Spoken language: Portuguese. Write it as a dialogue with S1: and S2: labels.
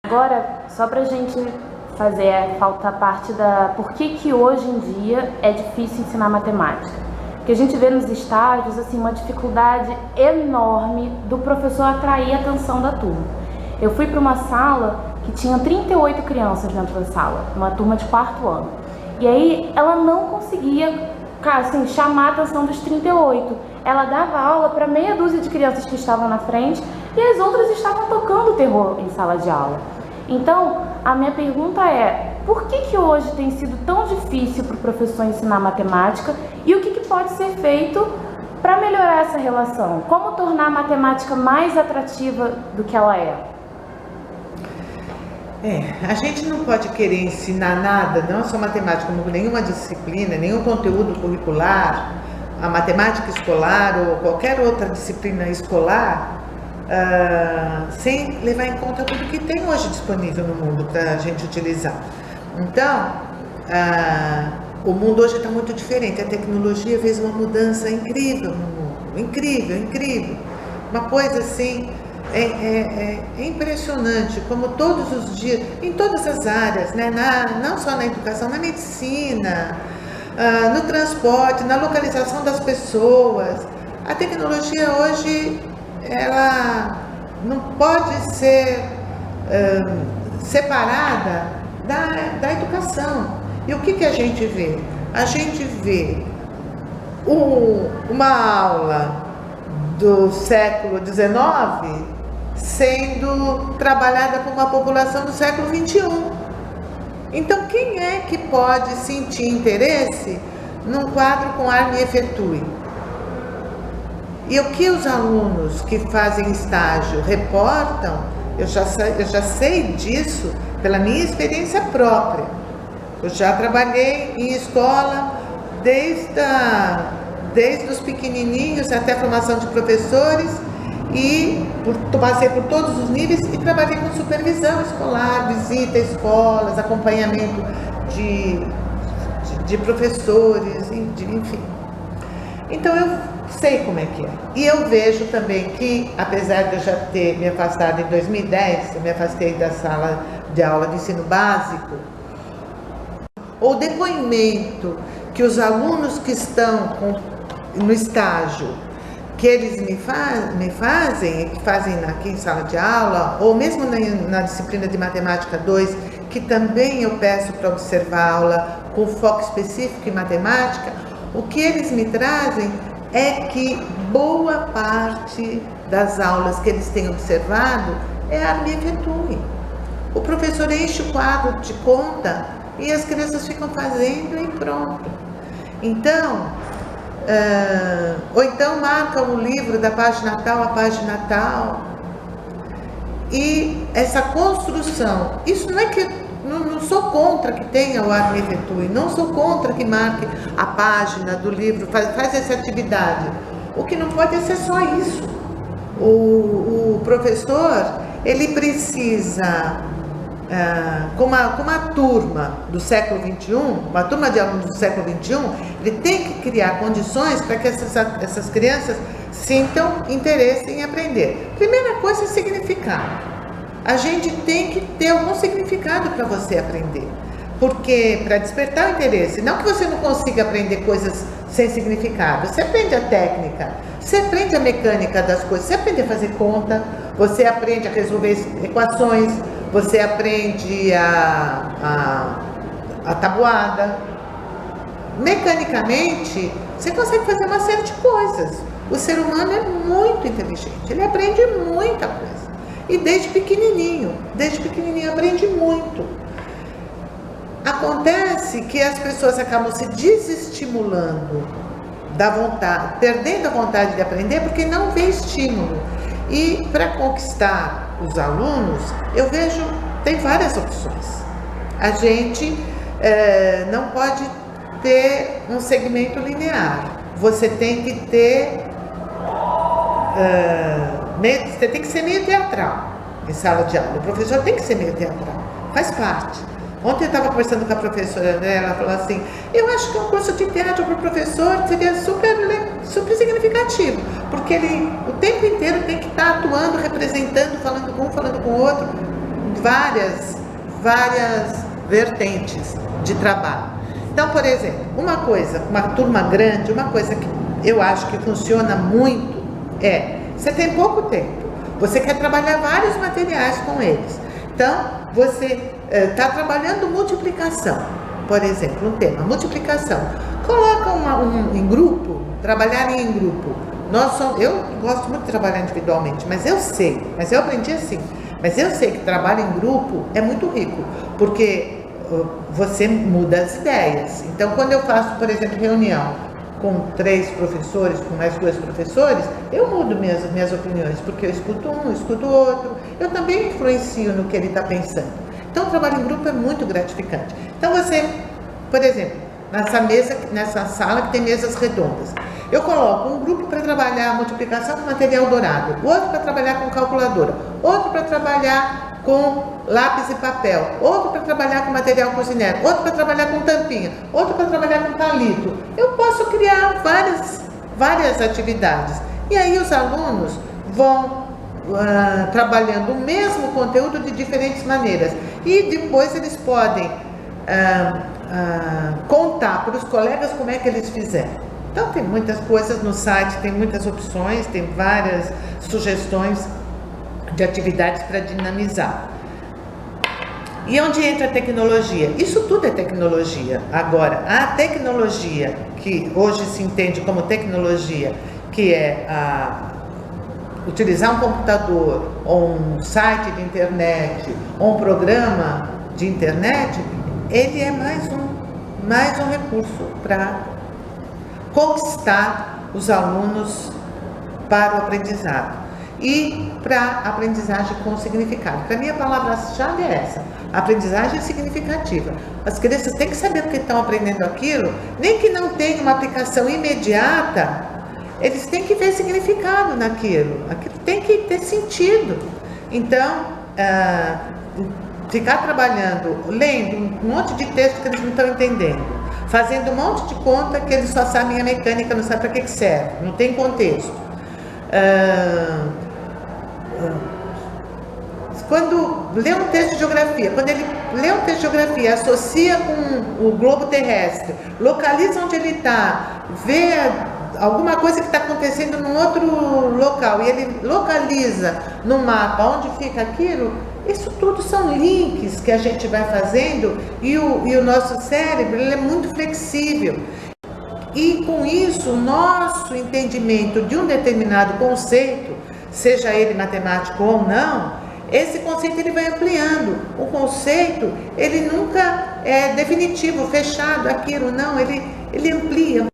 S1: Agora, só para a gente fazer falta parte da por que hoje em dia é difícil ensinar matemática. Porque a gente vê nos estágios assim, uma dificuldade enorme do professor atrair a atenção da turma. Eu fui para uma sala que tinha 38 crianças dentro da sala, uma turma de 4º ano. E aí ela não conseguia assim, chamar a atenção dos 38. Ela dava aula para meia dúzia de crianças que estavam na frente e as outras estavam tocando terror em sala de aula. Então, a minha pergunta é, por que hoje tem sido tão difícil para o professor ensinar matemática e o que pode ser feito para melhorar essa relação? Como tornar a matemática mais atrativa do que ela é?
S2: A gente não pode querer ensinar nada, não só matemática, como nenhuma disciplina, nenhum conteúdo curricular, a matemática escolar ou qualquer outra disciplina escolar, sem levar em conta tudo que tem hoje disponível no mundo para a gente utilizar. Então, o mundo hoje está muito diferente, a tecnologia fez uma mudança incrível no mundo, incrível, uma coisa assim, é impressionante como todos os dias, em todas as áreas, né? Não só na educação, na medicina, no transporte, na localização das pessoas, a tecnologia hoje ela não pode ser separada da educação. E o que a gente vê? A gente vê uma aula do século XIX sendo trabalhada por uma população do século XXI. Então, quem é que pode sentir interesse num quadro com arma e efetue? E o que os alunos que fazem estágio reportam, eu já sei disso pela minha experiência própria. Eu já trabalhei em escola desde os pequenininhos até a formação de professores e passei por todos os níveis e trabalhei com supervisão escolar, visita a escolas, acompanhamento de professores, enfim. Então eu sei como é que é. E eu vejo também que, apesar de eu já ter me afastado em 2010, eu me afastei da sala de aula de ensino básico, o depoimento que os alunos que estão no estágio, que eles me fazem, que fazem aqui em sala de aula, ou mesmo na disciplina de matemática 2, que também eu peço para observar a aula com foco específico em matemática, o que eles me trazem é que boa parte das aulas que eles têm observado é arma e efetue. O professor enche o quadro de conta e as crianças ficam fazendo e pronto. Então, ou então marcam o livro da página tal a página tal. E essa construção, isso não é que não sou contra que tenha o arma e efetue, não sou contra que marque a página do livro, faz essa atividade. O que não pode ser só isso. O professor, ele precisa, com uma turma do século XXI, uma turma de alunos do século XXI, ele tem que criar condições para que essas crianças sintam interesse em aprender. Primeira coisa é significado. A gente tem que ter algum significado para você aprender, porque para despertar o interesse, não que você não consiga aprender coisas sem significado, você aprende a técnica, você aprende a mecânica das coisas, você aprende a fazer conta, você aprende a resolver equações, você aprende a tabuada. Mecanicamente, você consegue fazer uma série de coisas. O ser humano é muito inteligente, ele aprende muita coisa. E desde pequenininho aprende muito. Acontece que as pessoas acabam se desestimulando da vontade, perdendo a vontade de aprender porque não vê estímulo. E para conquistar os alunos, eu vejo, tem várias opções. A gente não pode ter um segmento linear. Você tem que ter... você tem que ser meio teatral em sala de aula. O professor tem que ser meio teatral, faz parte. Ontem eu estava conversando com a professora, né? Ela falou assim, eu acho que um curso de teatro para o professor seria super significativo, porque ele o tempo inteiro tem que estar atuando, representando, falando com um, falando com o outro. várias vertentes de trabalho. Então, por exemplo, uma turma grande, uma coisa que eu acho que funciona muito você tem pouco tempo, você quer trabalhar vários materiais com eles. Então, você está trabalhando multiplicação, por exemplo, um tema, multiplicação. Coloca em grupo, trabalharem em grupo. Eu gosto muito de trabalhar individualmente, mas eu aprendi assim. Mas eu sei que trabalho em grupo é muito rico, porque você muda as ideias. Então, quando eu faço, por exemplo, reunião com 3 professores, com mais 2 professores, eu mudo minhas opiniões, porque eu escuto um, escuto o outro, eu também influencio no que ele está pensando. Então, o trabalho em grupo é muito gratificante. Então, você, por exemplo, nessa sala que tem mesas redondas, eu coloco um grupo para trabalhar a multiplicação com material dourado, outro para trabalhar com calculadora, outro para trabalhar com lápis e papel, outro para trabalhar com material cozinheiro, outro para trabalhar com tampinha, outro para trabalhar com palito. Eu posso criar várias atividades. E aí os alunos vão trabalhando o mesmo conteúdo de diferentes maneiras. E depois eles podem contar para os colegas como é que eles fizeram. Então tem muitas coisas no site, tem muitas opções, tem várias sugestões de atividades para dinamizar. E onde entra a tecnologia? Isso tudo é tecnologia. Agora, a tecnologia que hoje se entende como tecnologia, que é utilizar um computador, ou um site de internet, ou um programa de internet, ele é mais um recurso para conquistar os alunos para o aprendizado e para a aprendizagem com significado. Para mim, a palavra-chave é essa: aprendizagem significativa. As crianças têm que saber porque estão aprendendo aquilo, nem que não tenha uma aplicação imediata, eles têm que ver significado naquilo, aquilo tem que ter sentido. Então, ficar trabalhando, lendo um monte de texto que eles não estão entendendo, fazendo um monte de conta que eles só sabem a mecânica, não sabem para que serve, não tem contexto. Quando lê um texto de geografia, quando ele lê um texto de geografia, associa com o globo terrestre, localiza onde ele está, vê alguma coisa que está acontecendo num outro local e ele localiza no mapa onde fica aquilo, isso tudo são links que a gente vai fazendo e o nosso cérebro ele é muito flexível. E com isso, o nosso entendimento de um determinado conceito, seja ele matemático ou não, esse conceito ele vai ampliando. O conceito, ele nunca é definitivo, fechado, aquilo, não, ele amplia.